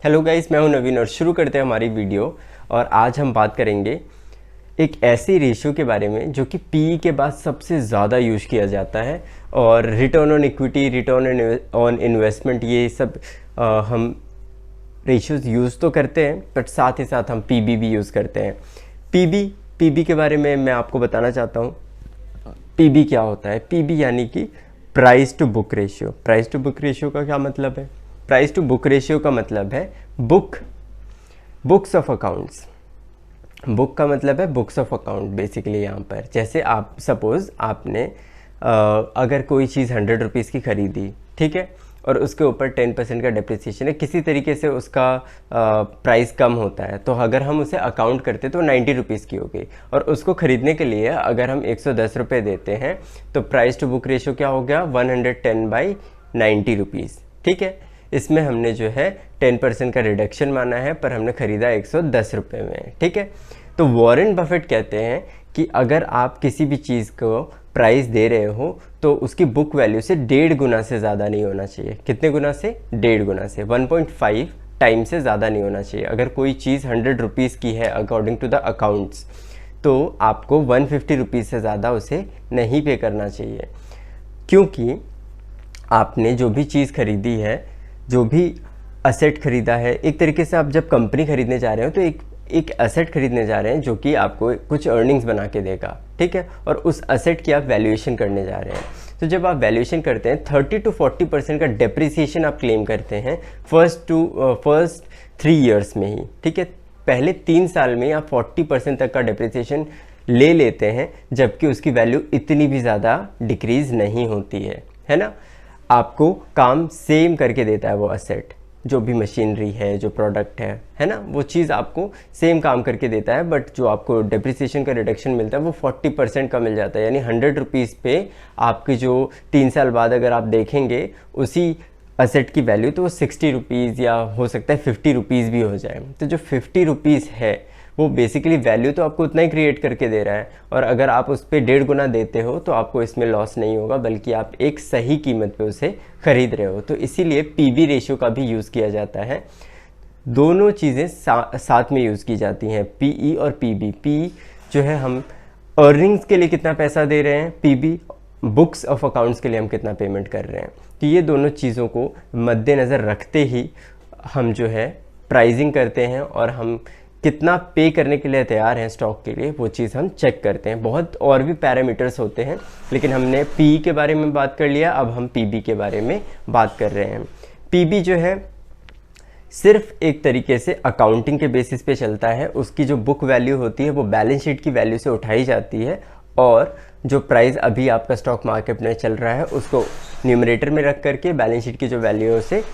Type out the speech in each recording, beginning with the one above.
Hello guys, मैं हूं नवीन और शुरू करते हैं हमारी वीडियो। और आज हम बात करेंगे एक ऐसी रेशियो के बारे में जो कि पीई के बाद सबसे ज़्यादा यूज किया जाता है। और return on equity, return on investment, ये सब हम रेशियोज यूज़ तो करते हैं, बट साथ ही साथ हम पीबी भी यूज़ करते हैं। पीबी के बारे में मैं आपको बताना चाहता हूँ। पीबी क्या होता है? पीबी यानी कि price to book ratio. Price to book ratio का क्या मतलब है? प्राइस टू बुक रेशियो का मतलब है बुक्स ऑफ अकाउंट्स। बुक का मतलब है बुक्स ऑफ अकाउंट बेसिकली। यहाँ पर जैसे आप सपोज़ आपने अगर कोई चीज़ 100 रुपीज़ की खरीदी, ठीक है, और उसके ऊपर 10% का डिप्रिसिएशन है, किसी तरीके से उसका प्राइस कम होता है, तो अगर हम उसे अकाउंट करते तो 90 रुपीज़ की होगी। और उसको ख़रीदने के लिए अगर हम 110 रुपये देते हैं तो प्राइस टू बुक रेशियो क्या हो गया? 110/90 रुपीज़। ठीक है, इसमें हमने जो है 10% का रिडक्शन माना है, पर हमने ख़रीदा 110 रुपये में। ठीक है, तो वॉरेन बफेट कहते हैं कि अगर आप किसी भी चीज़ को प्राइस दे रहे हो तो उसकी बुक वैल्यू से 1.5 गुना से ज़्यादा नहीं होना चाहिए। कितने गुना से? 1.5 गुना से। 1.5 टाइम से ज़्यादा नहीं होना चाहिए। अगर कोई चीज़ 100 रुपीज़ की है अकॉर्डिंग टू द अकाउंट्स, तो आपको 150 रुपीज़ से ज़्यादा उसे नहीं पे करना चाहिए, क्योंकि आपने जो भी चीज़ खरीदी है, जो भी असेट खरीदा है, एक तरीके से आप जब कंपनी खरीदने जा रहे हो तो एक असेट खरीदने जा रहे हैं जो कि आपको कुछ अर्निंग्स बना के देगा। ठीक है, और उस असेट की आप वैल्यूएशन करने जा रहे हैं। तो जब आप वैल्यूएशन करते हैं 30 to 40% का डेप्रिसिएशन आप क्लेम करते हैं फर्स्ट 3 ईयर्स में ही। ठीक है, पहले 3 साल में आप 40% तक का डेप्रिसिएशन ले लेते हैं, जबकि उसकी वैल्यू इतनी भी ज़्यादा डिक्रीज़ नहीं होती है ना। आपको काम सेम करके देता है वो असेट, जो भी मशीनरी है, जो प्रोडक्ट है ना, वो चीज़ आपको सेम काम करके देता है, बट जो आपको डेप्रिसिएशन का रिडक्शन मिलता है वो 40% का मिल जाता है। यानी 100 रुपीज़ पे आपकी जो 3 साल बाद अगर आप देखेंगे उसी असेट की वैल्यू, तो वो 60 रुपीज़ या हो सकता है 50 रुपीज़ भी हो जाए। तो जो 50 रुपीज़ है वो बेसिकली वैल्यू तो आपको उतना ही क्रिएट करके दे रहा है, और अगर आप उस पर 1.5 गुना देते हो तो आपको इसमें लॉस नहीं होगा, बल्कि आप एक सही कीमत पे उसे खरीद रहे हो। तो इसीलिए पीबी रेशियो का भी यूज़ किया जाता है। दोनों चीज़ें साथ में यूज़ की जाती हैं, पीई और पीबी। पी जो है हम अर्निंग्स के लिए कितना पैसा दे रहे हैं, पीबी बुक्स ऑफ अकाउंट्स के लिए हम कितना पेमेंट कर रहे हैं। तो ये दोनों चीज़ों को मद्देनज़र रखते ही हम जो है प्राइसिंग करते हैं, और हम कितना पे करने के लिए तैयार हैं स्टॉक के लिए, वो चीज़ हम चेक करते हैं। बहुत और भी पैरामीटर्स होते हैं, लेकिन हमने पी के बारे में बात कर लिया, अब हम पीबी के बारे में बात कर रहे हैं। पीबी जो है सिर्फ एक तरीके से अकाउंटिंग के बेसिस पे चलता है। उसकी जो बुक वैल्यू होती है वो बैलेंस शीट की वैल्यू से उठाई जाती है, और जो प्राइस अभी आपका स्टॉक मार्केट में चल रहा है उसको न्यूमरेटर में रख करके बैलेंस शीट की जो वैल्यू है उसे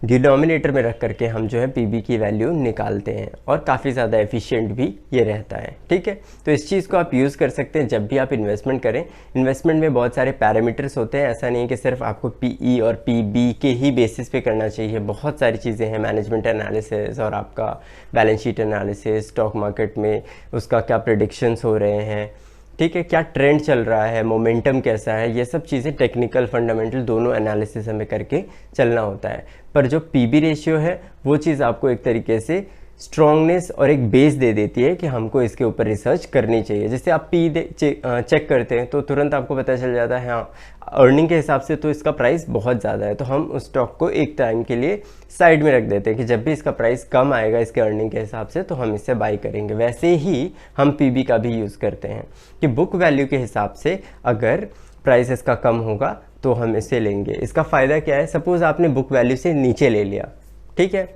डिनोमिनेटर में रख करके हम जो है पीबी की वैल्यू निकालते हैं, और काफ़ी ज़्यादा एफिशिएंट भी ये रहता है। ठीक है, तो इस चीज़ को आप यूज़ कर सकते हैं जब भी आप इन्वेस्टमेंट करें। इन्वेस्टमेंट में बहुत सारे पैरामीटर्स होते हैं, ऐसा नहीं है कि सिर्फ आपको पीई और पीबी के ही बेसिस पे करना चाहिए। बहुत सारी चीज़ें हैं, मैनेजमेंट एनालिसिस और आपका balance sheet analysis, stock market में उसका क्या प्रेडिक्शंस हो रहे हैं, ठीक है, क्या ट्रेंड चल रहा है, मोमेंटम कैसा है, ये सब चीज़ें टेक्निकल फंडामेंटल दोनों एनालिसिस हमें करके चलना होता है। पर जो पीबी रेशियो है वो चीज़ आपको एक तरीके से स्ट्रॉन्गनेस और एक बेस दे देती है कि हमको इसके ऊपर रिसर्च करनी चाहिए। जैसे आप चेक करते हैं तो तुरंत आपको पता चल जाता है, हाँ अर्निंग के हिसाब से तो इसका प्राइस बहुत ज़्यादा है, तो हम उस स्टॉक को एक टाइम के लिए साइड में रख देते हैं कि जब भी इसका प्राइस कम आएगा इसके अर्निंग के हिसाब से तो हम इससे बाई करेंगे। वैसे ही हम पीबी का भी यूज़ करते हैं कि बुक वैल्यू के हिसाब से अगर प्राइस इसका कम होगा तो हम इसे लेंगे। इसका फ़ायदा क्या है? सपोज़ आपने बुक वैल्यू से नीचे ले लिया, ठीक है,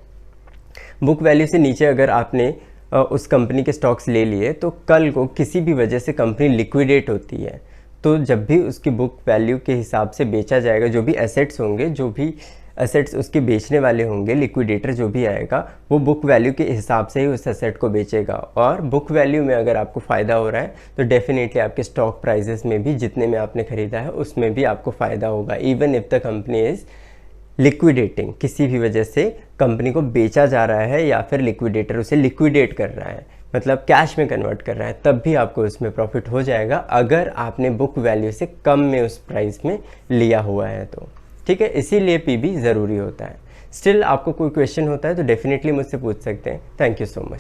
बुक वैल्यू से नीचे अगर आपने उस कंपनी के स्टॉक्स ले लिए, तो कल को किसी भी वजह से कंपनी लिक्विडेट होती है, तो जब भी उसकी बुक वैल्यू के हिसाब से बेचा जाएगा, जो भी एसेट्स होंगे, जो भी एसेट्स उसके बेचने वाले होंगे, लिक्विडेटर जो भी आएगा वो बुक वैल्यू के हिसाब से ही उस एसेट को बेचेगा। और बुक वैल्यू में अगर आपको फ़ायदा हो रहा है तो डेफिनेटली आपके स्टॉक प्राइजेस में भी, जितने में आपने ख़रीदा है उसमें भी आपको फ़ायदा होगा। Even if the company is liquidating, किसी भी वजह से कंपनी को बेचा जा रहा है या फिर लिक्विडेटर उसे लिक्विडेट कर रहा है, मतलब कैश में कन्वर्ट कर रहा है, तब भी आपको उसमें प्रॉफिट हो जाएगा अगर आपने बुक वैल्यू से कम में उस प्राइस में लिया हुआ है तो। ठीक है, इसीलिए पीबी ज़रूरी होता है। स्टिल आपको कोई क्वेश्चन होता है तो डेफिनेटली मुझसे पूछ सकते हैं। Thank you so much.